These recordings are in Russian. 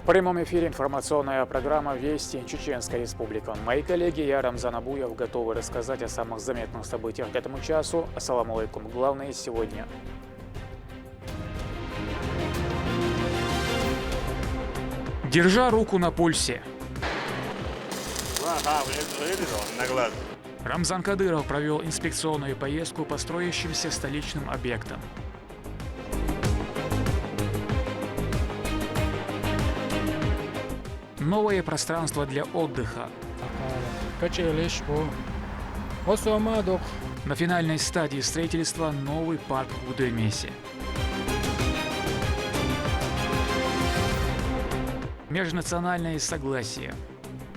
В прямом эфире информационная программа «Вести. Чеченская республика». Мои коллеги, я Рамзан Абуев, готовы рассказать о самых заметных событиях к этому часу. Ассаламу алейкум. Главное сегодня. Держа руку на пульсе. Рамзан Кадыров провел инспекционную поездку по строящимся столичным объектам. Новое пространство для отдыха. На финальной стадии строительства новый парк в Удельмесе. Межнациональное согласие.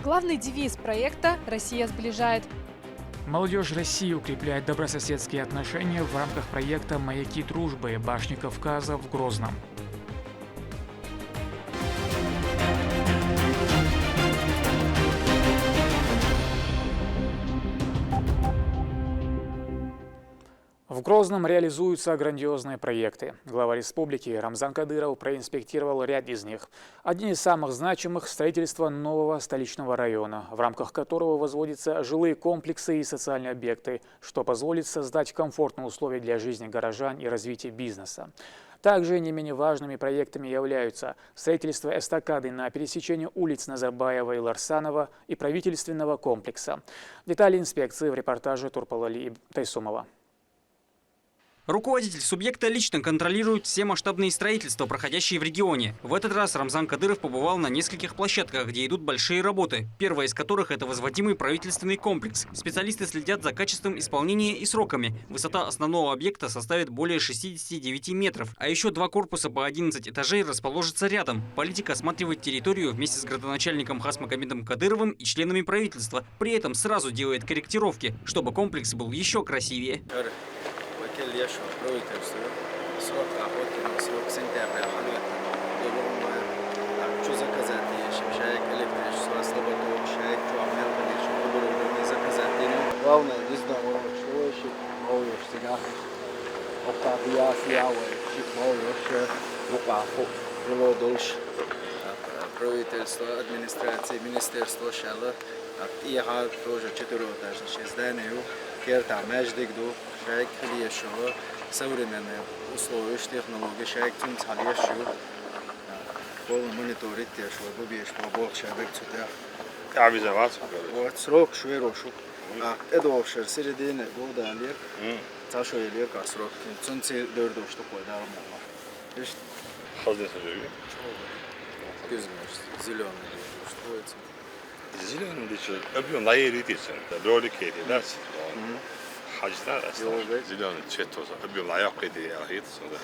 Главный девиз проекта «Россия сближает». Молодежь России укрепляет добрососедские отношения в рамках проекта «Маяки дружбы. Башни Кавказа» в Грозном. В Грозном реализуются грандиозные проекты. Глава республики Рамзан Кадыров проинспектировал ряд из них. Один из самых значимых – строительство нового столичного района, в рамках которого возводятся жилые комплексы и социальные объекты, что позволит создать комфортные условия для жизни горожан и развития бизнеса. Также не менее важными проектами являются строительство эстакады на пересечении улиц Назарбаева и Ларсанова и правительственного комплекса. Детали инспекции в репортаже Турпалали и Тайсумова. Руководитель субъекта лично контролирует все масштабные строительства, проходящие в регионе. В этот раз Рамзан Кадыров побывал на нескольких площадках, где идут большие работы. Первая из которых – это возводимый правительственный комплекс. Специалисты следят за качеством исполнения и сроками. Высота основного объекта составит более 69 метров. А еще два корпуса по 11 этажей расположатся рядом. Политик осматривает территорию вместе с градоначальником Хасмагомедом Кадыровым и членами правительства. При этом сразу делает корректировки, чтобы комплекс был еще красивее. Правительство, администрация, министерство шало, иха тоже 4-этажное здание, керта междигду, шайк хлешо, современные условия, технологии, шайк цунцалешо, пол мониторить тешу, бубеш, побок, шайбек цутя. Авизаваться. Вот срок шверошу. Это вообще середина года лет, цашу лет как срок, цунцы дордо что пойдал мама. Видишь? Хозяин живет. Зеленый, что это? Зеленый дичь. Объем на ере дичь. Роли кейти, да? Хажда, зеленый цвет тоже. Объем на яхке де ахит, да.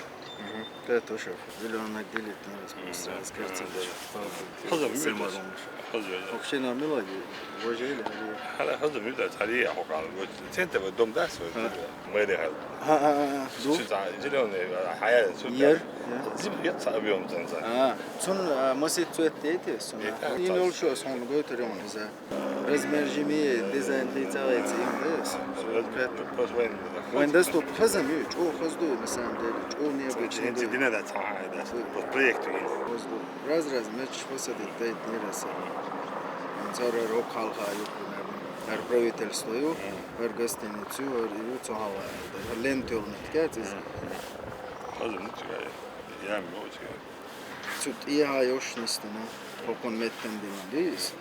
Это тоже зеленый делит на скажем, хозяин вообще на мелодии, вожели. хозяин мюда, цари ахокал. Центр дом да, мэри. зеленый, хая, Ер. зимет объем центр. сон масит цвет эти, сон. И ноль что сон готовим за размержими дизайн лицевые Windows to fazem üç, o fazla mesela o ne yapacağım? Dine de tahayda. Bu projektü. Raz meç fazla detay neresi? Sonra rok halka yok her правительство yok, her gazeteci var, yok hava. Lent yolunu tüketiz. Hazır mı çıkıyor? Yani o çıkıyor. Tut iyi hayoş nistana, hokon metten dinliyiz.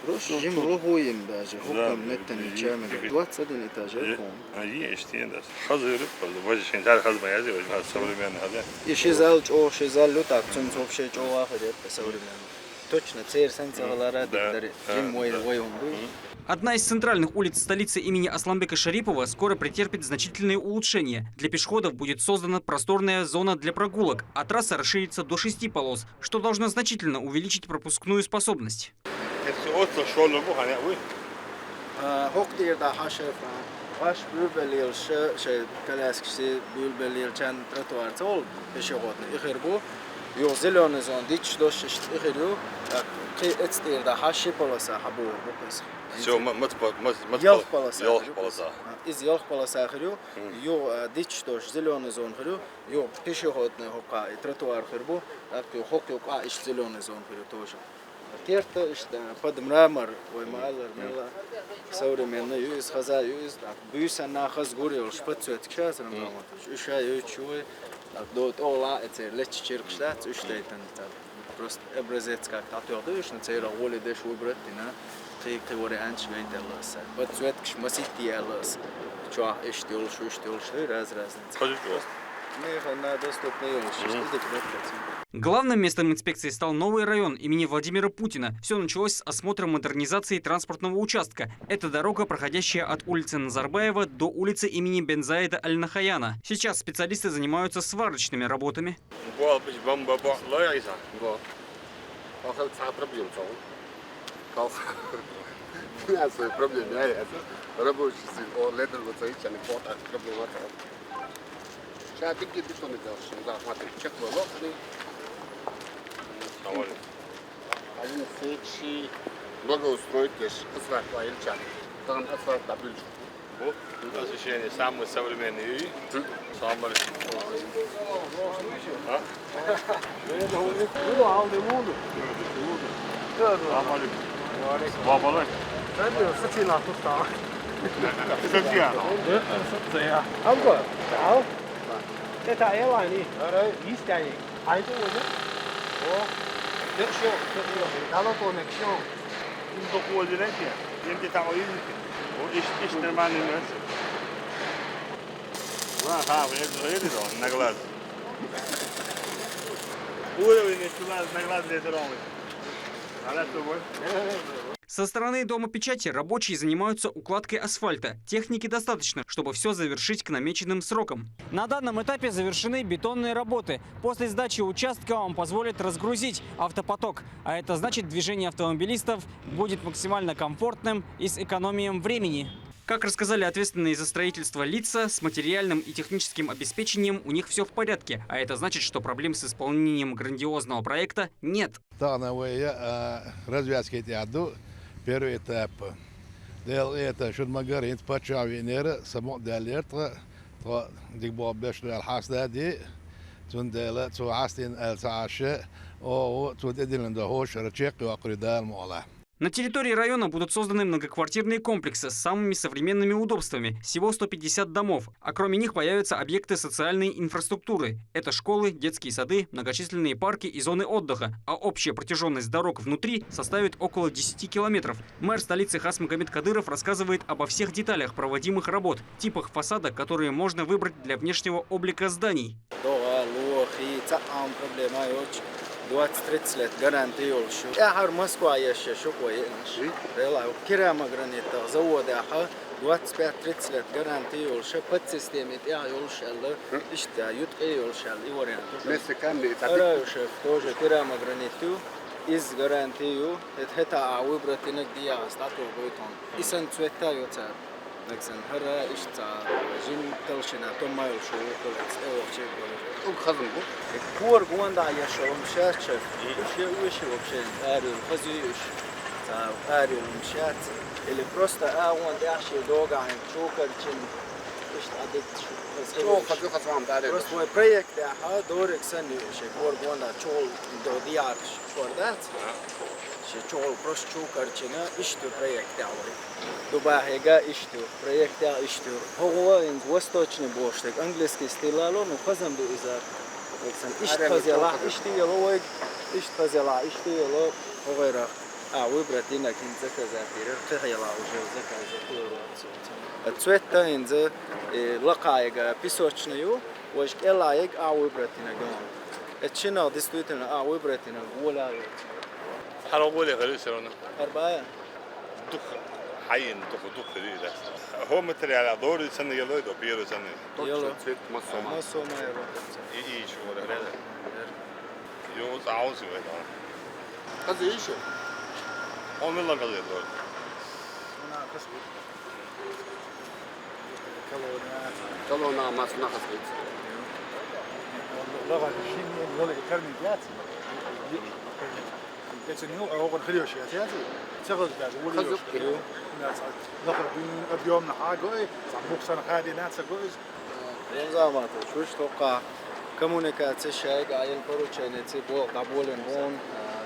Roş jim rohoyim daje, hokon metten içeme. 20 etaje kon. İyi işte de. Hazır. Vajı şeyler hazır yazıyor. Современный hazır. Ишизал о шизаллю так, цун вообще о ахрет современно. Точно, церсен цагалара диктори. Жим вой онду. Одна из центральных улиц столицы имени Асланбека Шарипова скоро претерпит значительные улучшения. Для пешеходов будет создана просторная зона для прогулок, а трасса расширится до 6 полос, что должно значительно увеличить пропускную способность. Baş bülbeliyel kalaskisi bülbeliyel çan trotuar çol peşehodne. İhir bu. Yok zelené zon diç doş işte ihir yo. اتستير ده هاشي بولاسا حبور بوكس Все, يلخ بولاسا يلخ полоса. из يلخ بولاسا خريو يو ديتشتوش زيلون زون خريو يو пешеходный хока и тротуар خربو так хок يوقع إيش زيلون زون خريو توش كيرت إيش под мрамор ومالر ملا современный юз хаза юз бюсана хаз горел шпацет кшас рамамат إيش يوچوي дот ола это леч черкштат إيش тайтан просто образец как татуировка на цейра воли деш выбрать на ты говори анч вейделас вот цвет кш масити ялас чё эштил шо раз Скажи, не на доступный Главным местом инспекции стал новый район имени Владимира Путина. Все началось с осмотра модернизации транспортного участка. Это дорога, проходящая от улицы Назарбаева до улицы имени Бензаида Аль-Нахаяна. Сейчас специалисты занимаются сварочными работами. благоустроить асфальт Ильчан. Там асфальт добыл. Вот, освещение самый современный. Самый. Со стороны Дома печати рабочие занимаются укладкой асфальта. Техники достаточно, чтобы все завершить к намеченным срокам. На данном этапе завершены бетонные работы. После сдачи участка он позволит разгрузить автопоток. А это значит, движение автомобилистов будет максимально комфортным и с экономией времени. Как рассказали ответственные за строительство лица, с материальным и техническим обеспечением у них все в порядке. А это значит, что проблем с исполнением грандиозного проекта нет. Первый этап. Del это шуд магарин пача венера само далертра то дигбо бешл алхасдади тундела то хастин алсааше о то дедлен до хош рачек вакридал мола. На территории района будут созданы многоквартирные комплексы с самыми современными удобствами. Всего 150 домов. А кроме них появятся объекты социальной инфраструктуры. Это школы, детские сады, многочисленные парки и зоны отдыха. А общая протяженность дорог внутри составит около 10 километров. Мэр столицы Хасмагомед Кадыров рассказывает обо всех деталях проводимых работ, типах фасада, которые можно выбрать для внешнего облика зданий. 20-30 лет гарантии олшу. Ахар Москва еще шо коенш. Рела кирама гранита завода ха 25-30 лет гарантии олшу под системой я олшал. Ишта ютки олшал и вариант. Месеками Араюшев тоже кирама граниту из гарантию это выбрать иногда статус бойтон. Исан цвета йоца. Наксан хара ишта жин толщина томаю шо коллекс вообще. خزنبو كور جوان ده يشوف مشات شاف وش вообще арил خزيش تا арил مشات اللي просто وان ده شيء دوغا عن شوكر تشين ايش عدت شو خزو خصام ده просто هو проект ده دورك سنه شيء كور جوان ده شول دو ديار شوردات شيء شول просто شوكر تشين ايش تو проект ده Дубаега ишту, проекта ишту. Хого ин восточный боштек, английский стилало, но хазам до изар. Ишт хазела, иштиело, ишт хазела, иштиело, хогера. А выбрать инак ин заказатир, хаяла уже заказатир. Цвета инзе лакаега песочную, вож элаег а выбрать инак. Этчина действительно а выбрать инак воля. حرقولي غريسة أربعة. حين دخ دي ده هو متري على دور السنة يلا يدو بيرو سنة يلا цвет массома. ما يروح. إيه شو ولا هذا يوز عاوز ولا خزي ايش هو من الله قضي دور كلونا ما سنا خزيت لغة الشيء يلا يكرم جات Geçiniyor, ağır kırıyor şey siyasi. Çağır da oluyor. Nasıl dünün öbüyomla hagoy, sabuk sana kadinat sagoy. Remzamata, şuş toqa коммуникация шайк аян порученец бо кабулен он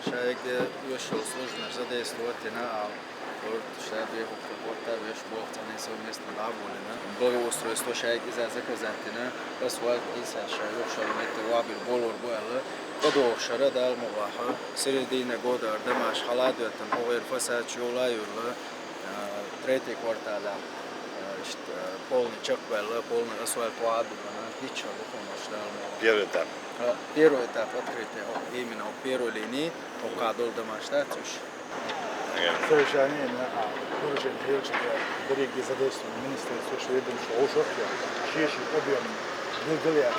шайк ёшо сложно задействовать на вот шайк вот веш бо цане совместно кабулен благоустройство шайк из заказатина асфальт иса шайк ёшо метавабил болор бола подошара дал муваха середина года дамаш халадatan овер фасад yola yola третий квартал полный чек было полный асфальт поадано ничего Первый этап. Первый этап открытия именно в первой линии указал домашний Совершенно поручен делчик дороги задействован министерство шведом шоушок шеши объем выделяет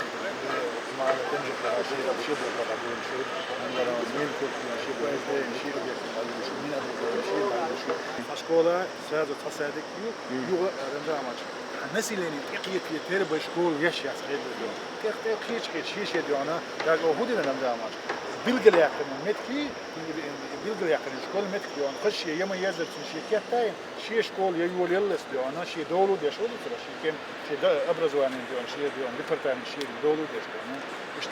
мало денег на шесть вообще было работать шесть на размен кухни шесть ПСД шесть объектов мина шесть школа сразу фасадик юга рендамач население какие-то тербы школ ящик среди людей как-то хич диана так уходили рендамач بالقلياقن متكي بالقلياقن شكول متكي أنا خش يوم يزر شيء كتاي شيء شكول يقول يلص ديانا شيء دولو ديشول ترى شيء كم شيء أبرز وان ديان شيء ديان ديبارتمنت شيء دولو ديشول إيش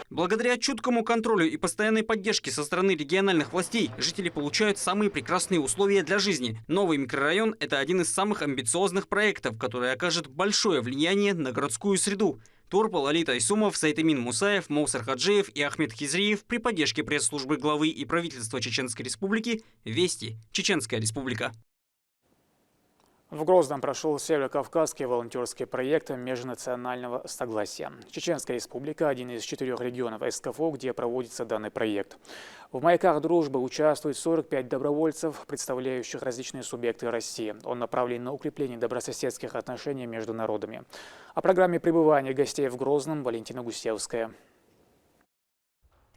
Благодаря чуткому контролю и постоянной поддержке со стороны региональных властей, жители получают самые прекрасные условия для жизни. Новый микрорайон – это один из самых амбициозных проектов, который окажет большое влияние на городскую среду. Турпал, Алита Исумов, Сайтамин Мусаев, Моусар Хаджиев и Ахмед Хизриев при поддержке пресс-службы главы и правительства Чеченской Республики «Вести. Чеченская Республика». В Грозном прошел Северо-Кавказский волонтерский проект межнационального согласия. Чеченская Республика – один из 4 регионов СКФО, где проводится данный проект. В «Маяках дружбы» участвует 45 добровольцев, представляющих различные субъекты России. Он направлен на укрепление добрососедских отношений между народами. О программе пребывания гостей в Грозном Валентина Гусевская.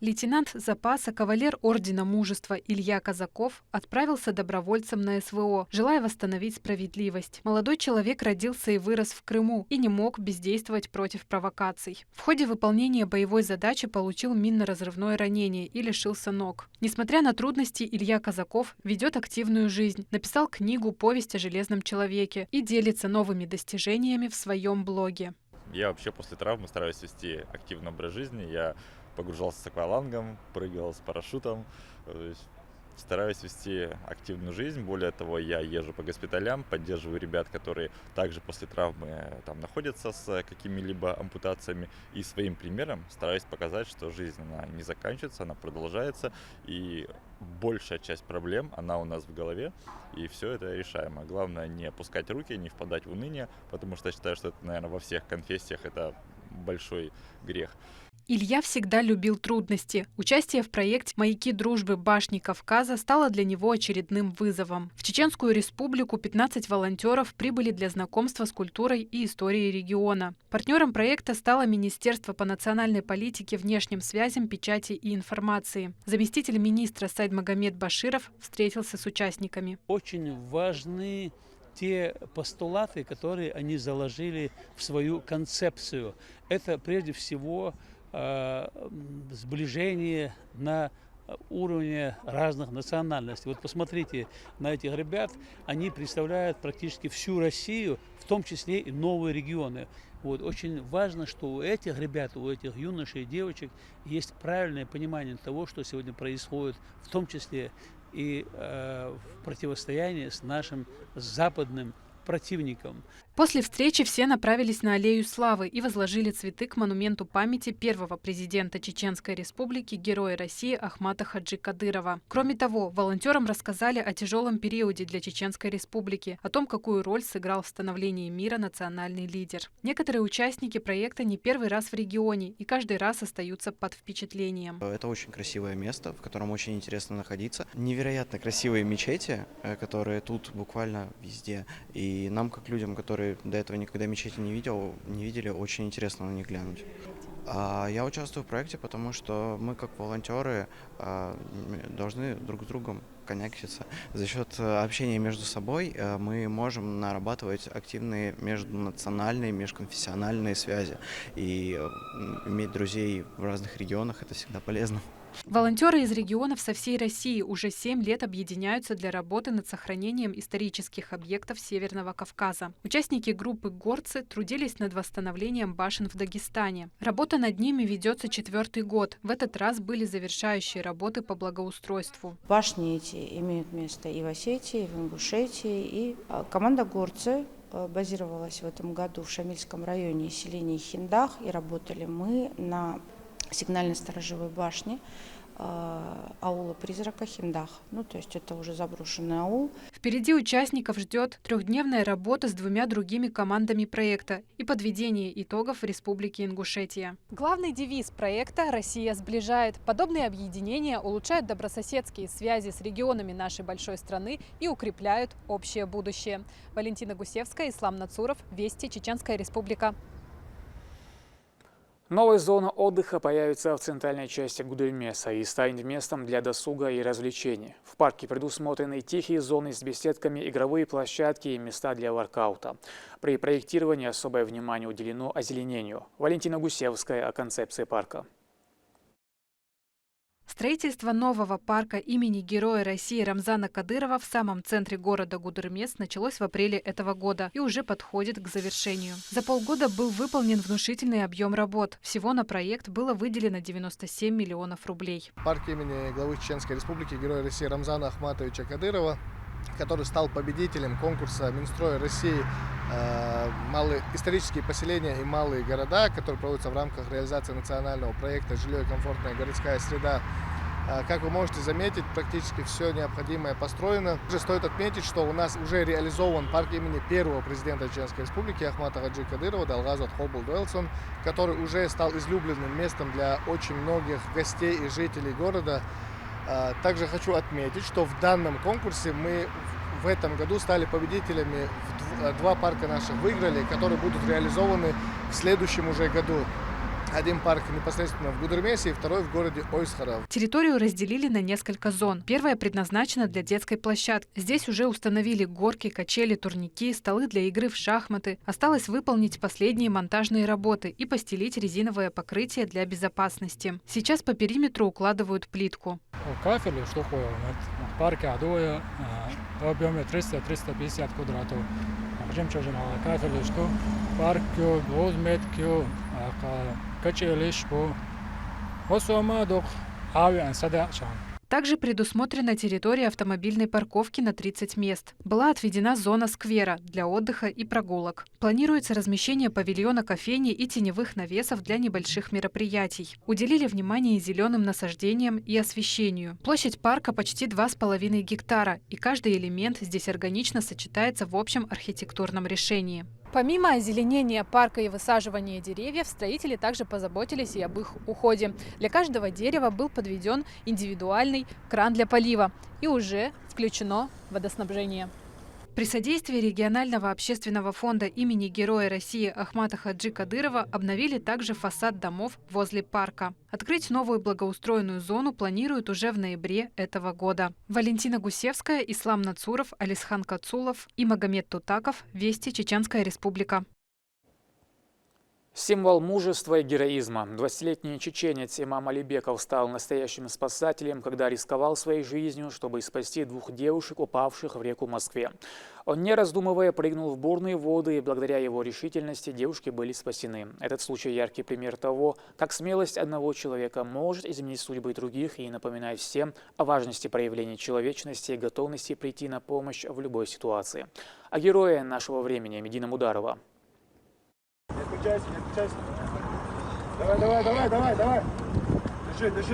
Лейтенант запаса, кавалер Ордена Мужества Илья Казаков отправился добровольцем на СВО, желая восстановить справедливость. Молодой человек родился и вырос в Крыму и не мог бездействовать против провокаций. В ходе выполнения боевой задачи получил минно-разрывное ранение и лишился ног. Несмотря на трудности, Илья Казаков ведет активную жизнь, написал книгу «Повесть о железном человеке» и делится новыми достижениями в своем блоге. Я вообще после травмы стараюсь вести активный образ жизни. Я погружался с аквалангом, прыгал с парашютом. Стараюсь вести активную жизнь. Более того, я езжу по госпиталям, поддерживаю ребят, которые также после травмы там находятся с какими-либо ампутациями. И своим примером стараюсь показать, что жизнь она не заканчивается, она продолжается. И большая часть проблем, она у нас в голове. И все это решаемо. Главное не опускать руки, не впадать в уныние, потому что я считаю, что это, наверное, во всех конфессиях это большой грех. Илья всегда любил трудности. Участие в проекте «Маяки дружбы Башни Кавказа» стало для него очередным вызовом. В Чеченскую Республику 15 волонтеров прибыли для знакомства с культурой и историей региона. Партнером проекта стало Министерство по национальной политике, внешним связям, печати и информации. Заместитель министра Сайдмагомед Баширов встретился с участниками. Очень важны те постулаты, которые они заложили в свою концепцию. Это прежде всего сближение на уровне разных национальностей. Вот посмотрите на этих ребят, они представляют практически всю Россию, в том числе и новые регионы. Вот. Очень важно, что у этих ребят, у этих юношей и девочек есть правильное понимание того, что сегодня происходит, в том числе и в противостоянии с нашим западным противником. После встречи все направились на Аллею Славы и возложили цветы к монументу памяти первого президента Чеченской Республики, героя России Ахмата Хаджи Кадырова. Кроме того, волонтерам рассказали о тяжелом периоде для Чеченской Республики, о том, какую роль сыграл в становлении мира национальный лидер. Некоторые участники проекта не первый раз в регионе и каждый раз остаются под впечатлением. Это очень красивое место, в котором очень интересно находиться. Невероятно красивые мечети, которые тут буквально везде. И нам, как людям, которые до этого никогда мечети не видели, очень интересно на них глянуть. Я участвую в проекте, потому что мы, как волонтеры, должны друг с другом коннектиться. За счет общения между собой мы можем нарабатывать активные межнациональные, межконфессиональные связи. И иметь друзей в разных регионах – это всегда полезно. Волонтеры из регионов со всей России уже 7 лет объединяются для работы над сохранением исторических объектов Северного Кавказа. Участники группы «Горцы» трудились над восстановлением башен в Дагестане. Работа над ними ведется 4-й год. В этот раз были завершающие работы по благоустройству. Башни эти имеют место и в Осетии, и в Ингушетии. И команда «Горцы» базировалась в этом году в Шамильском районе селения Хиндах. И работали мы на сигнальной сторожевой башне аула призрака Хиндах. То есть это уже заброшенный аул. Впереди участников ждет 3-дневная работа с 2 другими командами проекта и подведение итогов в Республике Ингушетия. Главный девиз проекта «Россия сближает». Подобные объединения улучшают добрососедские связи с регионами нашей большой страны и укрепляют общее будущее. Валентина Гусевская, Ислам Нацуров, Вести, Чеченская Республика. Новая зона отдыха появится в центральной части Гудермеса и станет местом для досуга и развлечений. В парке предусмотрены тихие зоны с беседками, игровые площадки и места для воркаута. При проектировании особое внимание уделено озеленению. Валентина Гусевская о концепции парка. Строительство нового парка имени Героя России Рамзана Кадырова в самом центре города Гудермес началось в апреле этого года и уже подходит к завершению. За полгода был выполнен внушительный объем работ. Всего на проект было выделено 97 миллионов рублей. Парк имени главы Чеченской Республики Героя России Рамзана Ахматовича Кадырова, который стал победителем конкурса Минстроя России «Малые исторические поселения и малые города», который проводится в рамках реализации национального проекта «Жилье и комфортная городская среда». Как вы можете заметить, практически все необходимое построено. Также стоит отметить, что у нас уже реализован парк имени первого президента Чеченской Республики Ахмата Хаджи Кадырова Далгазат Хобл Дуэлсон, который уже стал излюбленным местом для очень многих гостей и жителей города. Также хочу отметить, что в данном конкурсе мы в этом году стали победителями, 2 парка наших выиграли, которые будут реализованы в следующем уже году. Один парк непосредственно в Гудермесе и второй в городе Ойсхара. Территорию разделили на несколько зон. Первая предназначена для детской площадки. Здесь уже установили горки, качели, турники, столы для игры в шахматы. Осталось выполнить последние монтажные работы и постелить резиновое покрытие для безопасности. Сейчас по периметру укладывают плитку. Кафель, что ходил, в парке Адоя в объеме 300-350 квадратов. Кафель, что парк, возметки, качели, что осомадок, авиансадачан. Также предусмотрена территория автомобильной парковки на 30 мест. Была отведена зона сквера для отдыха и прогулок. Планируется размещение павильона кофейни и теневых навесов для небольших мероприятий. Уделили внимание зеленым насаждениям и освещению. Площадь парка почти 2,5 гектара, и каждый элемент здесь органично сочетается в общем архитектурном решении. Помимо озеленения парка и высаживания деревьев, строители также позаботились и об их уходе. Для каждого дерева был подведен индивидуальный кран для полива и уже включено водоснабжение. При содействии регионального общественного фонда имени Героя России Ахмата Хаджи Кадырова обновили также фасад домов возле парка. Открыть новую благоустроенную зону планируют уже в ноябре этого года. Валентина Гусевская, Ислам Нацуров, Алисхан Кацулов и Магомед Тутаков. Вести, Чеченская Республика. Символ мужества и героизма. 20-летний чеченец Имам Алибеков стал настоящим спасателем, когда рисковал своей жизнью, чтобы спасти 2 девушек, упавших в реку Москве. Он, не раздумывая, прыгнул в бурные воды, и благодаря его решительности девушки были спасены. Этот случай – яркий пример того, как смелость одного человека может изменить судьбы других, и напоминает всем о важности проявления человечности и готовности прийти на помощь в любой ситуации. А героя нашего времени Медина Мударова. Не отключайся. Давай.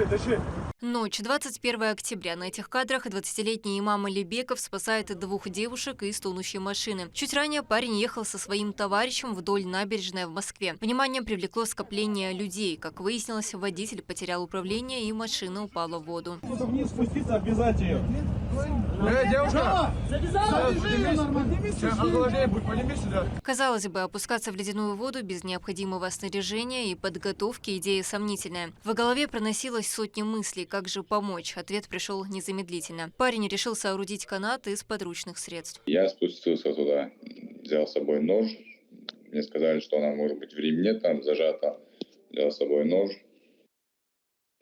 Дыши. Ночь, 21 октября. На этих кадрах 20-летний имам Алибеков спасает 2 девушек из тонущей машины. Чуть ранее парень ехал со своим товарищем вдоль набережной в Москве. Внимание привлекло скопление людей. Как выяснилось, водитель потерял управление и машина упала в воду. Вниз спуститься, обвязать ее. Девушка! Казалось бы, опускаться в ледяную воду без необходимого снаряжения и подготовки – идея сомнительная. В голове проносилось сотни мыслей, как же помочь. Ответ пришел незамедлительно. Парень решил соорудить канат из подручных средств. Я спустился туда, взял с собой нож. Мне сказали, что она может быть в ремне там зажата. Взял с собой нож.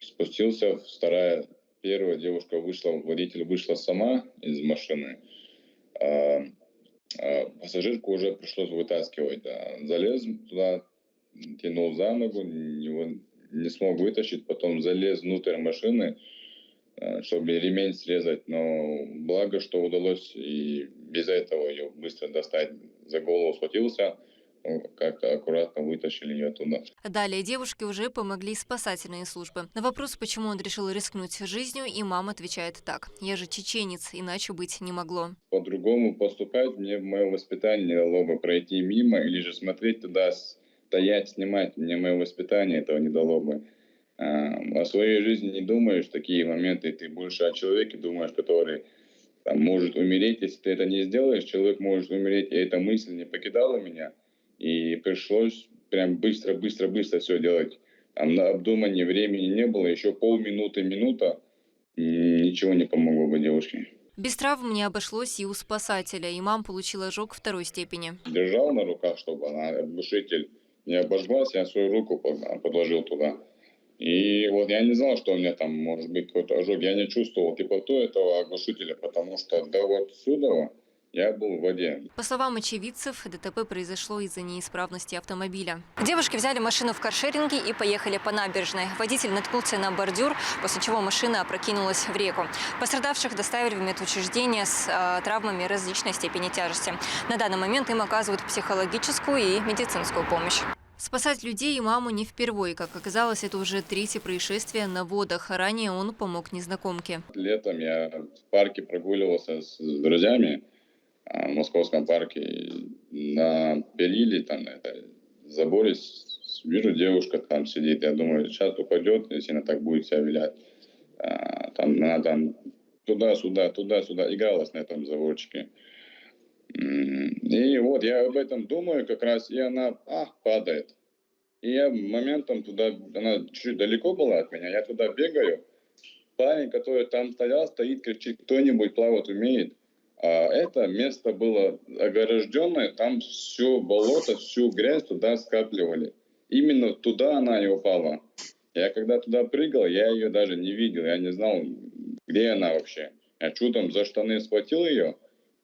Спустился, первая девушка водитель вышла сама из машины, пассажирку уже пришлось вытаскивать. Залез туда, тянул за ногу, его не смог вытащить, потом залез внутрь машины, чтобы ремень срезать, но благо, что удалось и без этого ее быстро достать. За голову схватился, как-то аккуратно вытащили ее туда. Далее девушке уже помогли спасательные службы. На вопрос, почему он решил рискнуть жизнью, имам отвечает так: «Я же чеченец, иначе быть не могло». По-другому поступать мне в мое воспитание не дало бы пройти мимо или же смотреть туда, стоять, снимать. Мне мое воспитание этого не дало бы. О своей жизни не думаешь, в такие моменты ты больше о человеке думаешь, который может умереть. Если ты это не сделаешь, человек может умереть. И эта мысль не покидала меня. И пришлось прям быстро все делать. На обдумание времени не было, еще минута, ничего не помогло бы девушке. Без травм не обошлось и у спасателя. Имам получил ожог 2-й степени. Держал на руках, чтобы глушитель не обожглась, я свою руку подложил туда. И вот я не знал, что у меня там может быть какой-то ожог. Я не чувствовал теплоту этого оглушителя, потому что до вот сюда я был в воде. По словам очевидцев, ДТП произошло из-за неисправности автомобиля. Девушки взяли машину в каршеринге и поехали по набережной. Водитель наткнулся на бордюр, после чего машина опрокинулась в реку. Пострадавших доставили в медучреждение с травмами различной степени тяжести. На данный момент им оказывают психологическую и медицинскую помощь. Спасать людей имаму не впервые. Как оказалось, это уже 3-е происшествие на водах. Ранее он помог незнакомке. Летом я в парке прогуливался с друзьями в московском парке. На периле, там, на заборе, вижу, девушка там сидит. Я думаю, сейчас упадет, если она так будет себя вилять. Она там туда-сюда игралась на этом заборчике. И вот я об этом думаю как раз, и она падает. И я моментом туда, она чуть далеко была от меня, я туда бегаю. Парень, который там стоит, кричит: кто-нибудь плавать умеет? А это место было огражденное, там все болото, всю грязь туда скапливали. Именно туда она и упала. Я когда туда прыгал, я ее даже не видел, я не знал, где она вообще. Я чудом за штаны схватил ее,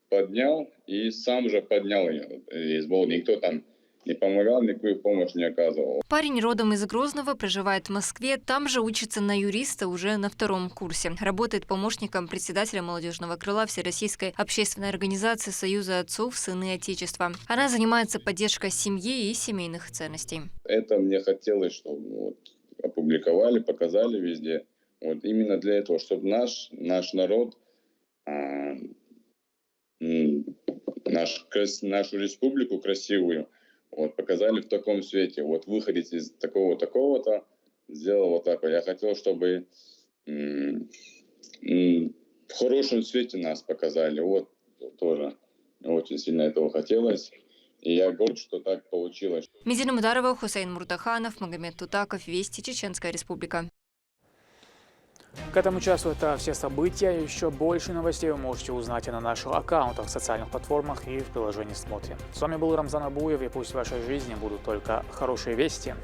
поднял и сам же поднял ее из воды. Никто там не помогал, никакую помощь не оказывал. Парень родом из Грозного, проживает в Москве. Там же учится на юриста уже на 2-м курсе. Работает помощником председателя молодежного крыла Всероссийской общественной организации Союза отцов «Сыны Отечества». Она занимается поддержкой семьи и семейных ценностей. Это мне хотелось, чтобы опубликовали, показали везде. Вот именно для этого, чтобы наш народ, нашу республику красивую, показали в таком свете. Выходить из такого-то, сделал вот так. Я хотел, чтобы в хорошем свете нас показали. Тоже очень сильно этого хотелось. И я горд, что так получилось. Медина Мударова, Хусейн Муртаханов, Магомед Тутаков, Вести, Чеченская Республика. К этому часу это все события. Еще больше новостей вы можете узнать и на наших аккаунтах, социальных платформах и в приложении «Смотрим». С вами был Рамзан Абуев, и пусть в вашей жизни будут только хорошие вести.